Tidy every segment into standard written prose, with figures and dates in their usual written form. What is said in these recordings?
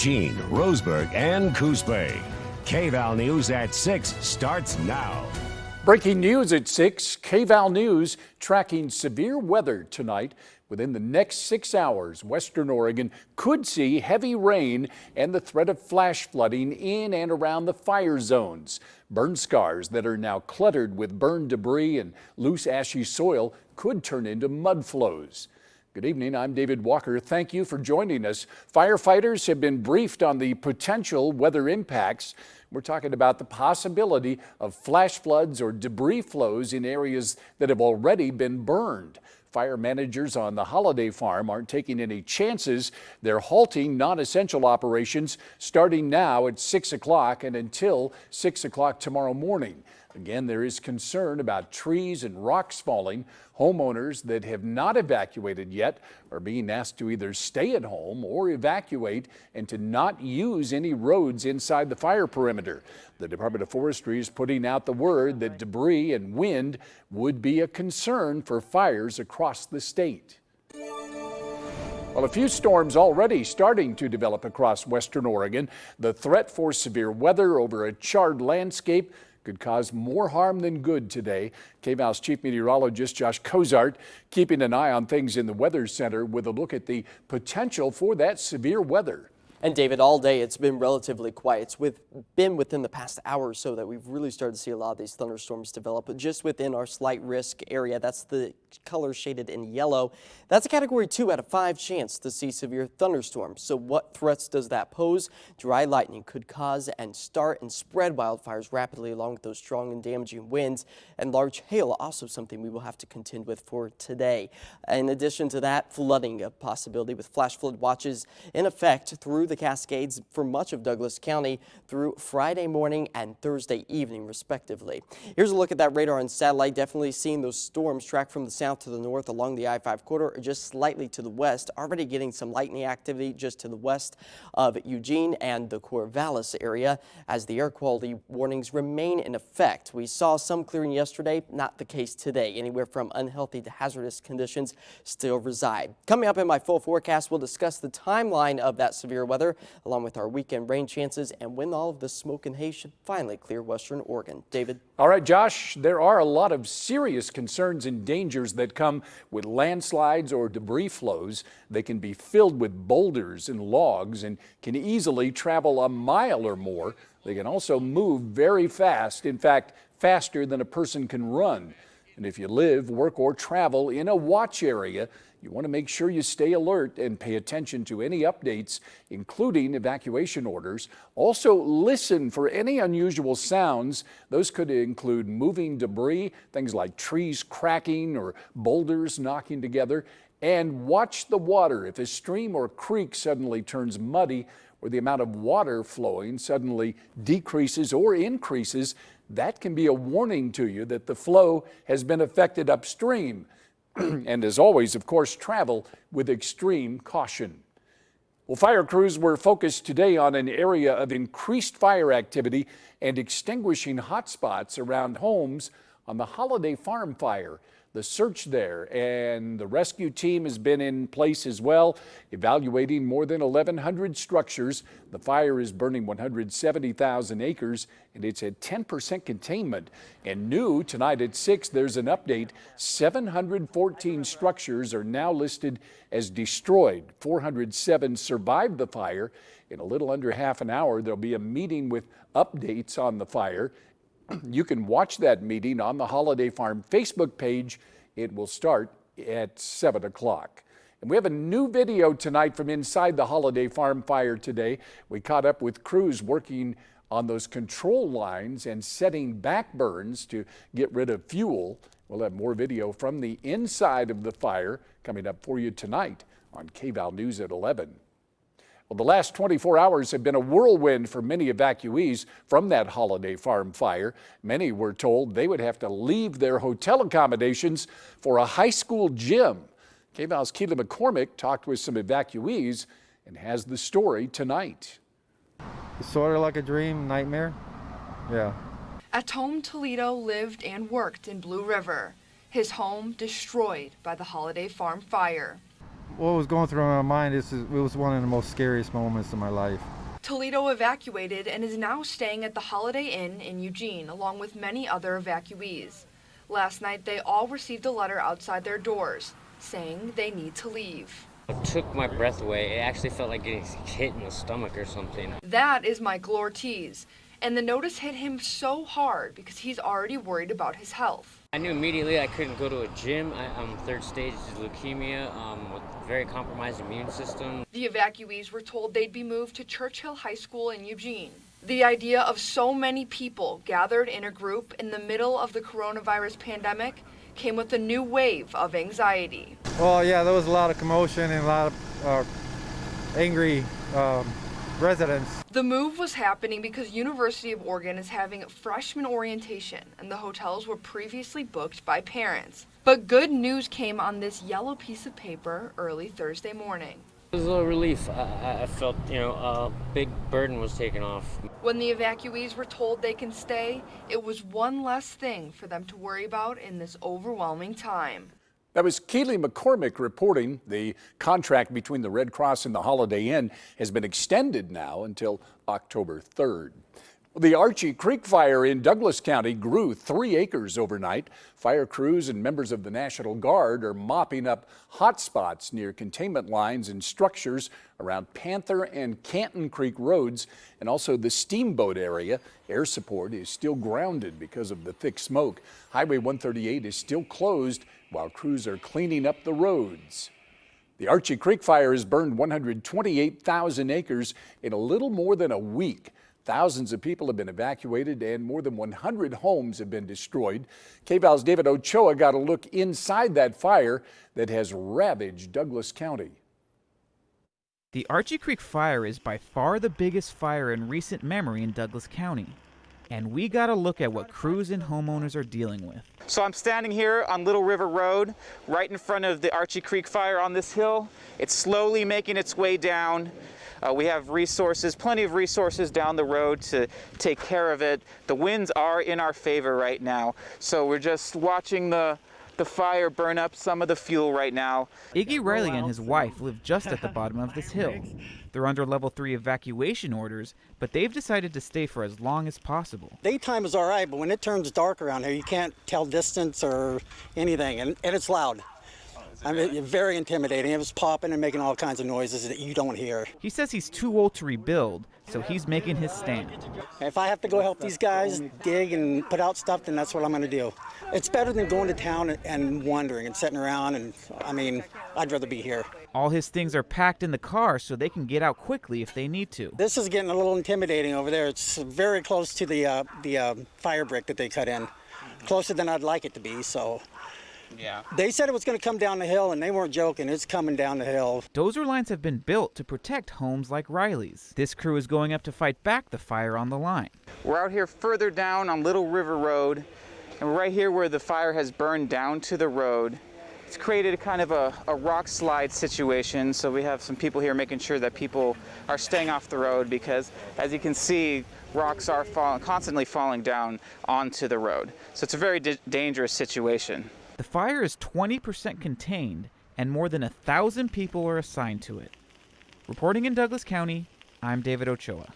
Eugene, Roseburg, and Coos Bay. Kval News at 6 starts now. Breaking news at 6, Kval News tracking severe weather tonight. Within the next 6 hours, Western Oregon could see heavy rain and the threat of flash flooding in and around the fire zones. Burn scars that are now cluttered with burned debris and loose ashy soil could turn into mud flows. Good evening, I'm David Walker. Thank you for joining us. Firefighters have been briefed on the potential weather impacts. We're talking about the possibility of flash floods or debris flows in areas that have already been burned. Fire managers on the Holiday Farm aren't taking any chances. They're halting non-essential operations starting now at 6 o'clock and until 6 o'clock tomorrow morning. Again, there is concern about trees and rocks falling. Homeowners that have not evacuated yet are being asked to either stay at home or evacuate and to not use any roads inside the fire perimeter. The Department of Forestry is putting out the word that debris and wind would be a concern for fires across the state. Well, a few storms already starting to develop across Western Oregon. The threat for severe weather over a charred landscape could cause more harm than good today. KVAL's Chief Meteorologist Josh Cozart keeping an eye on things in the Weather Center with a look at the potential for that severe weather. And David, all day it's been relatively quiet. It's been within the past hour or so that we've really started to see a lot of these thunderstorms develop. But just within our slight risk area, that's the color shaded in yellow. That's a Category 2 out of 5 chance to see severe thunderstorms. So what threats does that pose? Dry lightning could cause and start and spread wildfires rapidly along with those strong and damaging winds. And large hail, also something we will have to contend with for today. In addition to that, flooding a possibility with flash flood watches in effect through the Cascades for much of Douglas County through Friday morning and Thursday evening, respectively. Here's a look at that radar and satellite. Definitely seeing those storms track from the south to the north along the I-5 corridor or just slightly to the west. Already getting some lightning activity just to the west of Eugene and the Corvallis area as the air quality warnings remain in effect. We saw some clearing yesterday, not the case today. Anywhere from unhealthy to hazardous conditions still reside. Coming up in my full forecast, we'll discuss the timeline of that severe weather along with our weekend rain chances and when all of the smoke and haze should finally clear Western Oregon. David? All right, Josh, there are a lot of serious concerns and dangers that come with landslides or debris flows. They can be filled with boulders and logs and can easily travel a mile or more. They can also move very fast, in fact, faster than a person can run. And if you live, work, or travel in a watch area, you want to make sure you stay alert and pay attention to any updates, including evacuation orders. Also, listen for any unusual sounds. Those could include moving debris, things like trees cracking or boulders knocking together. And watch the water. If a stream or creek suddenly turns muddy or the amount of water flowing suddenly decreases or increases, that can be a warning to you that the flow has been affected upstream. And as always, of course, travel with extreme caution. Well, fire crews were focused today on an area of increased fire activity and extinguishing hotspots around homes on the Holiday Farm fire. The search there and the rescue team has been in place as well, evaluating more than 1,100 structures. The fire is burning 170,000 acres and it's at 10% containment. And new tonight at 6, there's an update. 714 structures are now listed as destroyed. 407 survived the fire. In a little under half an hour, there'll be a meeting with updates on the fire. You can watch that meeting on the Holiday Farm Facebook page. It will start at 7 o'clock. And we have a new video tonight from inside the Holiday Farm fire today. We caught up with crews working on those control lines and setting back burns to get rid of fuel. We'll have more video from the inside of the fire coming up for you tonight on KVAL News at 11. Well, the last 24 hours have been a whirlwind for many evacuees from that Holiday Farm fire. Many were told they would have to leave their hotel accommodations for a high school gym. KVAL's Keela McCormick talked with some evacuees and has the story tonight. It's sort of like a dream, nightmare. Yeah. At home, Toledo lived and worked in Blue River. His home destroyed by the Holiday Farm fire. What was going through my mind it was one of the most scariest moments of my life. Toledo evacuated and is now staying at the Holiday Inn in Eugene, along with many other evacuees. Last night, they all received a letter outside their doors saying they need to leave. It took my breath away. It actually felt like getting hit in the stomach or something. That is Michael Ortiz, and the notice hit him so hard because he's already worried about his health. I knew immediately I couldn't go to a gym. I'm third stage leukemia with very compromised immune system. The evacuees were told they'd be moved to Churchill High School in Eugene. The idea of so many people gathered in a group in the middle of the coronavirus pandemic came with a new wave of anxiety. Well, yeah, there was a lot of commotion and a lot of angry residents. The move was happening because University of Oregon is having freshman orientation and the hotels were previously booked by parents. But good news came on this yellow piece of paper early Thursday morning. It was a little relief. I felt, a big burden was taken off. When the evacuees were told they can stay, it was one less thing for them to worry about in this overwhelming time. That was Keely McCormick reporting. The contract between the Red Cross and the Holiday Inn has been extended now until October 3rd. The Archie Creek fire in Douglas County grew 3 acres overnight. Fire crews and members of the National Guard are mopping up hot spots near containment lines and structures around Panther and Canton Creek roads and also the Steamboat area. Air support is still grounded because of the thick smoke. Highway 138 is still closed while crews are cleaning up the roads. The Archie Creek fire has burned 128,000 acres in a little more than a week. Thousands of people have been evacuated and more than 100 homes have been destroyed. Kval's David Ochoa got a look inside that fire that has ravaged Douglas County. The Archie Creek fire is by far the biggest fire in recent memory in Douglas County. And we got a look at what crews and homeowners are dealing with. So I'm standing here on Little River Road, right in front of the Archie Creek fire on this hill. It's slowly making its way down. We have resources, plenty of resources down the road to take care of it. The winds are in our favor right now, so we're just watching the fire burn up some of the fuel right now. Iggy Riley and his wife live just at the bottom of this hill. They're under level 3 evacuation orders, but they've decided to stay for as long as possible. Daytime is all right, but when it turns dark around here, you can't tell distance or anything, and it's loud. I mean, very intimidating. It was popping and making all kinds of noises that you don't hear. He says he's too old to rebuild, so he's making his stand. If I have to go help these guys dig and put out stuff, then that's what I'm going to do. It's better than going to town and wandering and sitting around, and I mean, I'd rather be here. All his things are packed in the car so they can get out quickly if they need to. This is getting a little intimidating over there. It's very close to the fire brick that they cut in, closer than I'd like it to be, so. Yeah. They said it was going to come down the hill, and they weren't joking. It's coming down the hill. Dozer lines have been built to protect homes like Riley's. This crew is going up to fight back the fire on the line. We're out here further down on Little River Road, and we're right here where the fire has burned down to the road. It's created a kind of a rock slide situation, so we have some people here making sure that people are staying off the road because, as you can see, rocks are constantly falling down onto the road. So it's a very dangerous situation. The fire is 20% contained, and more than 1,000 people are assigned to it. Reporting in Douglas County, I'm David Ochoa.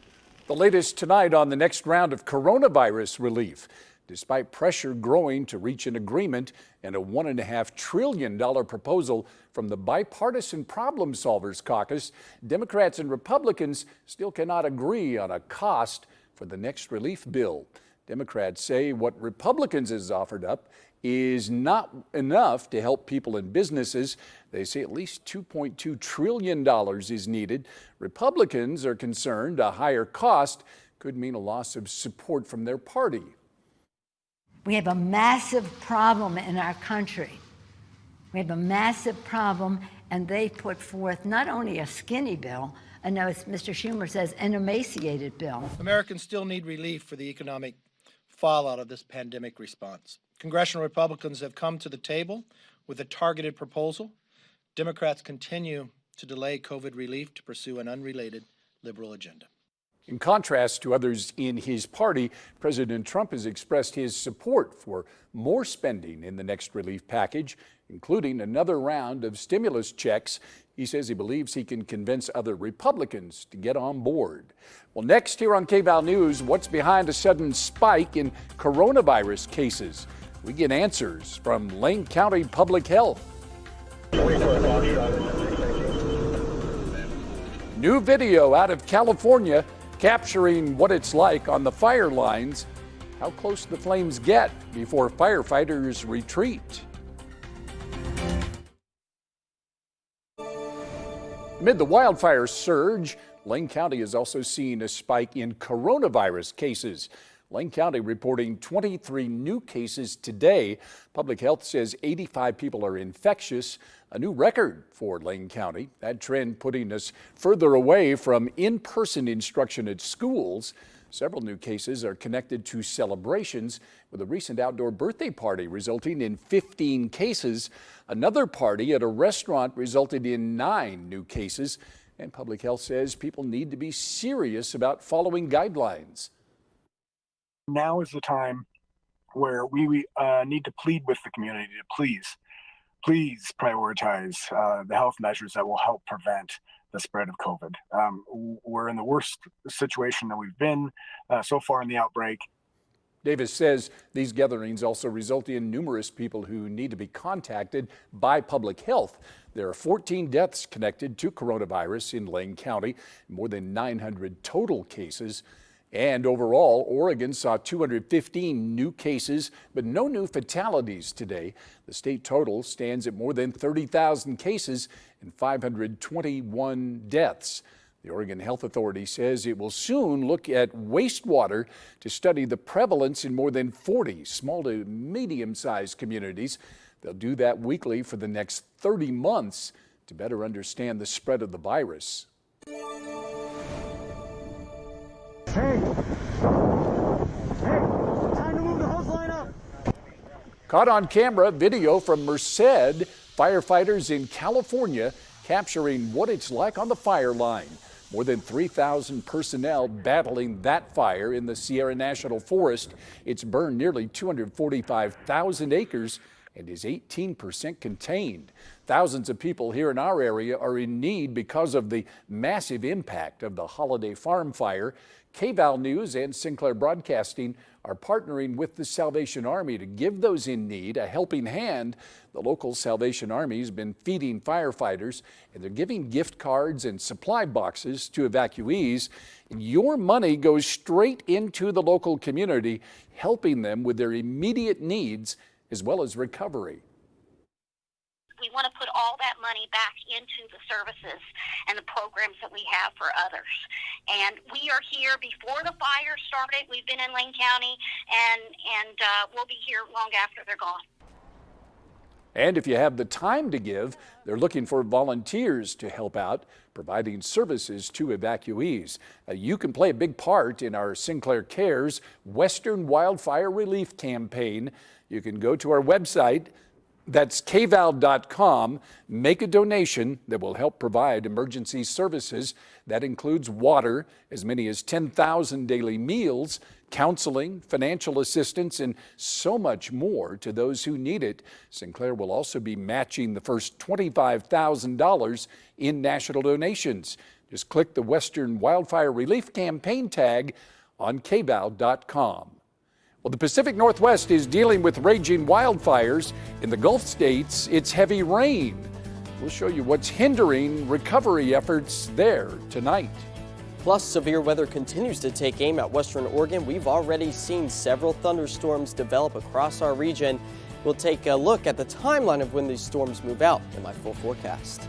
The latest tonight on the next round of coronavirus relief. Despite pressure growing to reach an agreement and a $1.5 trillion proposal from the Bipartisan Problem Solvers Caucus, Democrats and Republicans still cannot agree on a cost for the next relief bill. Democrats say what Republicans has offered up is not enough to help people and businesses. They say at least $2.2 trillion is needed. Republicans are concerned a higher cost could mean a loss of support from their party. We have a massive problem in our country. We have a massive problem, and they put forth not only a skinny bill, and now as Mr. Schumer says, an emaciated bill. Americans still need relief for the economic fallout of this pandemic response. Congressional Republicans have come to the table with a targeted proposal. Democrats continue to delay COVID relief to pursue an unrelated liberal agenda. In contrast to others in his party, President Trump has expressed his support for more spending in the next relief package, including another round of stimulus checks. He says he believes he can convince other Republicans to get on board. Well, next here on Kval News, what's behind a sudden spike in coronavirus cases? We get answers from Lane County Public Health. New video out of California capturing what it's like on the fire lines, how close the flames get before firefighters retreat. Amid the wildfire surge, Lane County is also seeing a spike in coronavirus cases. Lane County reporting 23 new cases today. Public Health says 85 people are infectious, a new record for Lane County. That trend putting us further away from in-person instruction at schools. Several new cases are connected to celebrations, with a recent outdoor birthday party resulting in 15 cases. Another party at a restaurant resulted in 9 new cases. And Public Health says people need to be serious about following guidelines. Now is the time where we need to plead with the community to please prioritize the health measures that will help prevent the spread of COVID. We're in the worst situation that we've been so far in the outbreak. Davis says these gatherings also result in numerous people who need to be contacted by Public Health. There are 14 deaths connected to coronavirus in Lane County, more than 900 total cases. And overall, Oregon saw 215 new cases, but no new fatalities today. The state total stands at more than 30,000 cases and 521 deaths. The Oregon Health Authority says it will soon look at wastewater to study the prevalence in more than 40 small to medium-sized communities. They'll do that weekly for the next 30 months to better understand the spread of the virus. Hey, time to move the hose line up. Caught on camera, video from Merced, firefighters in California capturing what it's like on the fire line. More than 3,000 personnel battling that fire in the Sierra National Forest. It's burned nearly 245,000 acres and is 18% contained. Thousands of people here in our area are in need because of the massive impact of the Holiday Farm fire. Kval News and Sinclair Broadcasting are partnering with the Salvation Army to give those in need a helping hand. The local Salvation Army has been feeding firefighters, and they're giving gift cards and supply boxes to evacuees. Your money goes straight into the local community, helping them with their immediate needs as well as recovery. We want to put all that money back into the services and the programs that we have for others. And we are here before the fire started. We've been in Lane County, and we'll be here long after they're gone. And if you have the time to give, they're looking for volunteers to help out, providing services to evacuees. You can play a big part in our Sinclair Cares Western Wildfire Relief Campaign. You can go to our website, that's kval.com, make a donation that will help provide emergency services. That includes water, as many as 10,000 daily meals, counseling, financial assistance, and so much more to those who need it. Sinclair will also be matching the first $25,000 in national donations. Just click the Western Wildfire Relief Campaign tag on kval.com. Well, the Pacific Northwest is dealing with raging wildfires. In the Gulf states, it's heavy rain. We'll show you what's hindering recovery efforts there tonight. Plus, severe weather continues to take aim at Western Oregon. We've already seen several thunderstorms develop across our region. We'll take a look at the timeline of when these storms move out in my full forecast.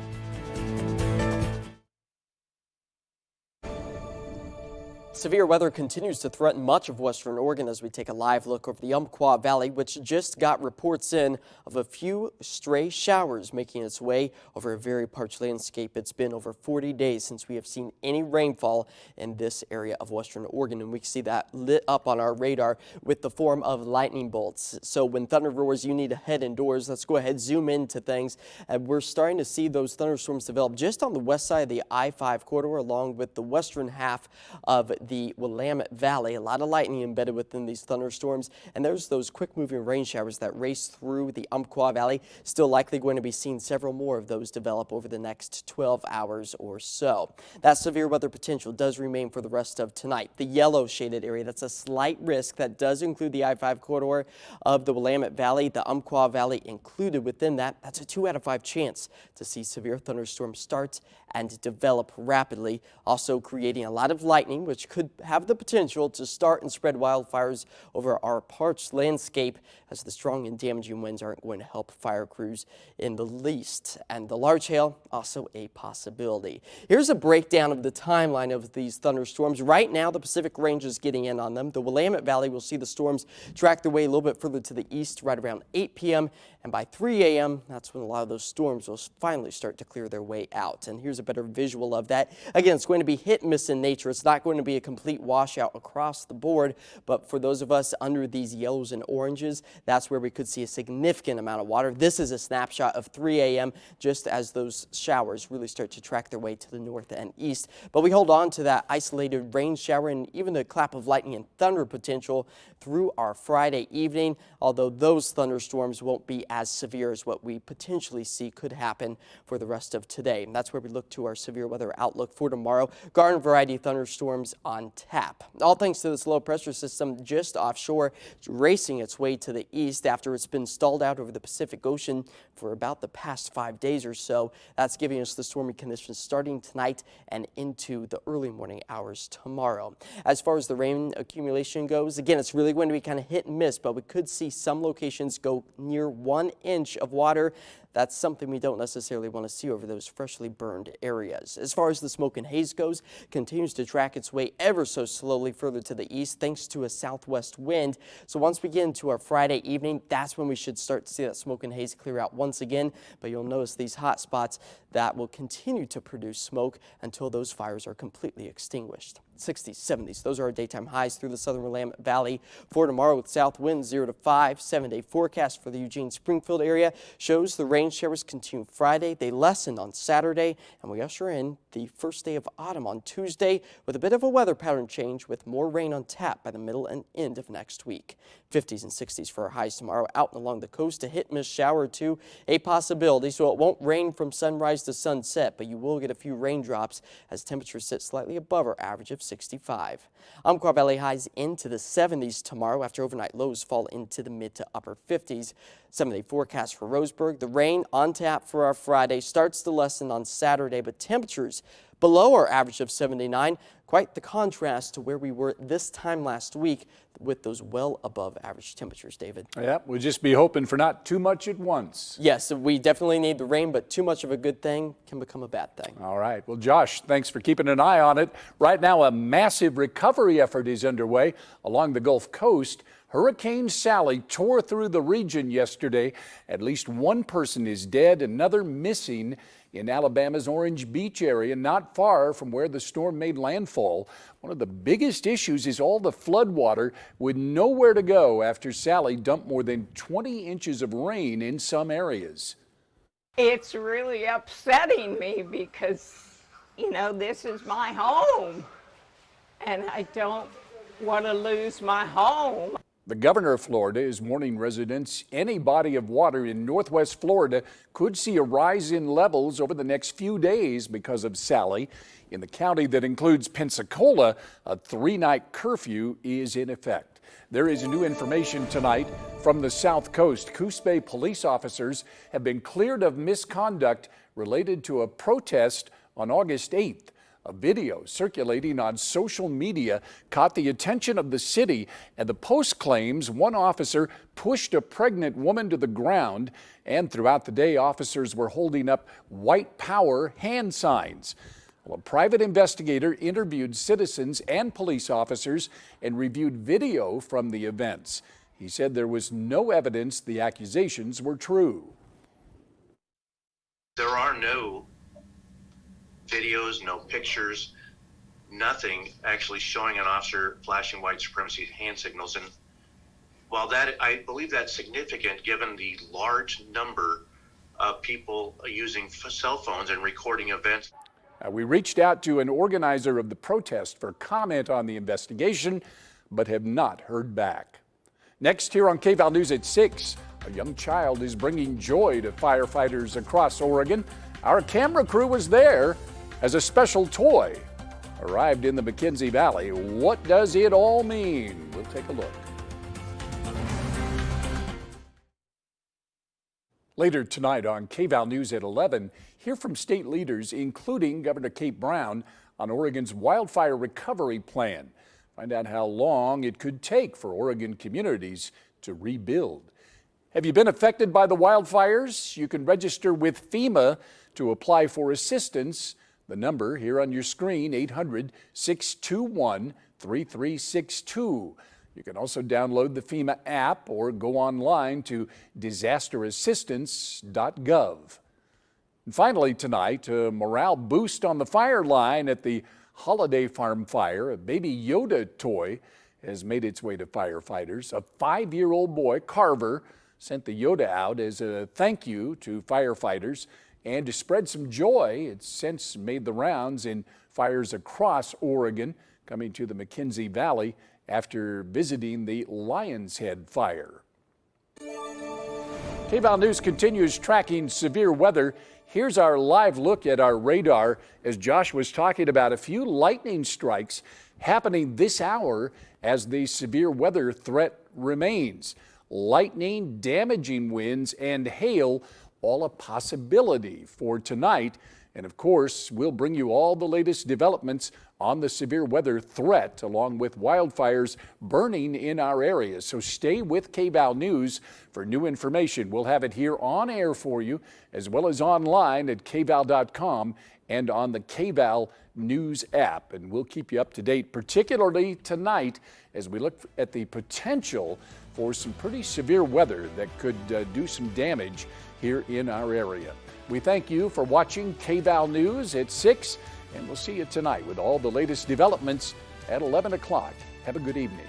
Severe weather continues to threaten much of Western Oregon as we take a live look over the Umpqua Valley, which just got reports in of a few stray showers making its way over a very parched landscape. It's been over 40 days since we have seen any rainfall in this area of Western Oregon, and we see that lit up on our radar with the form of lightning bolts. So when thunder roars, you need to head indoors. Let's go ahead, zoom into things. We're starting to see those thunderstorms develop just on the west side of the I-5 corridor along with the western half of the Willamette Valley. A lot of lightning embedded within these thunderstorms, and there's those quick-moving rain showers that race through the Kval Valley. Still likely going to be seeing several more of those develop over the next 12 hours or so. That severe weather potential does remain for the rest of tonight. The yellow shaded area, that's a slight risk. That does include the I-5 corridor of the Willamette Valley, the Kval Valley included within that. That's a 2 out of 5 chance to see severe thunderstorm start and develop rapidly, also creating a lot of lightning, which could have the potential to start and spread wildfires over our parched landscape, as the strong and damaging winds aren't going to help fire crews in the least. And the large hail, also a possibility. Here's a breakdown of the timeline of these thunderstorms. Right now, the Pacific Range is getting in on them. The Willamette Valley will see the storms track their way a little bit further to the east right around 8 p.m. And by 3 a.m., that's when a lot of those storms will finally start to clear their way out. And here's a better visual of that. Again, it's going to be hit and miss in nature. It's not going to be a complete washout across the board, but for those of us under these yellows and oranges, that's where we could see a significant amount of water. This is a snapshot of 3 a.m. just as those showers really start to track their way to the north and east. But we hold on to that isolated rain shower and even the clap of lightning and thunder potential through our Friday evening, although those thunderstorms won't be as severe as what we potentially see could happen for the rest of today. And that's where we look to our severe weather outlook for tomorrow. Garden variety thunderstorms on tap. All thanks to this low pressure system just offshore, racing its way to the east after it's been stalled out over the Pacific Ocean for about the past 5 days or so. That's giving us the stormy conditions starting tonight and into the early morning hours tomorrow. As far as the rain accumulation goes, again, it's really going to be kind of hit and miss, but we could see some locations go near 1 inch of water. That's something we don't necessarily want to see over those freshly burned areas. As far as the smoke and haze goes, continues to track its way ever so slowly further to the east thanks to a southwest wind. So once we get into our Friday evening, that's when we should start to see that smoke and haze clear out once again. But you'll notice these hot spots that will continue to produce smoke until those fires are completely extinguished. 60s, 70s, those are our daytime highs through the southern Willamette Valley for tomorrow with south winds 0 to 5. 7-day forecast for the Eugene-Springfield area shows the rain showers continue Friday. They lessen on Saturday, and we usher in the first day of autumn on Tuesday with a bit of a weather pattern change with more rain on tap by the middle and end of next week. 50s and 60s for our highs tomorrow. Out and along the coast, a hit-miss shower or two, a possibility, so it won't rain from sunrise to sunset, but you will get a few raindrops as temperatures sit slightly above our average of 65. Kval Valley highs into the 70s tomorrow after overnight lows fall into the mid to upper 50s. 7-day forecast for Roseburg. The rain on tap for our Friday starts to lessen on Saturday, but temperatures below our average of 79. Quite the contrast to where we were this time last week with those well above average temperatures, David. Yeah, we'll just be hoping for not too much at once. Yes, we definitely need the rain, but too much of a good thing can become a bad thing. All right. Well, Josh, thanks for keeping an eye on it. Right now, a massive recovery effort is underway along the Gulf Coast. Hurricane Sally tore through the region yesterday. At least one person is dead, another missing in Alabama's Orange Beach area, not far from where the storm made landfall. One of the biggest issues is all the floodwater with nowhere to go after Sally dumped more than 20 inches of rain in some areas. It's really upsetting me because, you know, this is my home and I don't want to lose my home. The governor of Florida is warning residents any body of water in northwest Florida could see a rise in levels over the next few days because of Sally. In the county that includes Pensacola, a 3-night curfew is in effect. There is new information tonight from the South Coast. Coos Bay police officers have been cleared of misconduct related to a protest on August 8th. A video circulating on social media caught the attention of the city, and the post claims one officer pushed a pregnant woman to the ground, and throughout the day, officers were holding up white power hand signs. Well, a private investigator interviewed citizens and police officers and reviewed video from the events. He said there was no evidence the accusations were true. There are no videos, no pictures, nothing actually showing an officer flashing white supremacy hand signals. And while that, I believe that's significant given the large number of people using cell phones and recording events. We reached out to an organizer of the protest for comment on the investigation, but have not heard back. Next, here on Kval News at 6, a young child is bringing joy to firefighters across Oregon. Our camera crew was there as a special toy arrived in the McKenzie Valley. What does it all mean? We'll take a look. Later tonight on Kval News at 11, hear from state leaders, including Governor Kate Brown, on Oregon's wildfire recovery plan. Find out how long it could take for Oregon communities to rebuild. Have you been affected by the wildfires? You can register with FEMA to apply for assistance. The number here on your screen, 800-621-3362. You can also download the FEMA app or go online to disasterassistance.gov. And finally tonight, a morale boost on the fire line at the Holiday Farm fire. A baby Yoda toy has made its way to firefighters. A 5-year-old boy, Carver, sent the Yoda out as a thank you to firefighters and to spread some joy. It's since made the rounds in fires across Oregon, coming to the McKenzie Valley after visiting the Lion's Head fire. Kval News continues tracking severe weather. Here's our live look at our radar as Josh was talking about a few lightning strikes happening this hour as the severe weather threat remains. Lightning, damaging winds, and hail, all a possibility for tonight. And of course, we'll bring you all the latest developments on the severe weather threat, along with wildfires burning in our area. So stay with Kval News for new information. We'll have it here on air for you, as well as online at kval.com and on the Kval News app. And we'll keep you up to date, particularly tonight, as we look at the potential for some pretty severe weather that could do some damage here in our area. We thank you for watching Kval News at 6, and we'll see you tonight with all the latest developments at 11 o'clock. Have a good evening.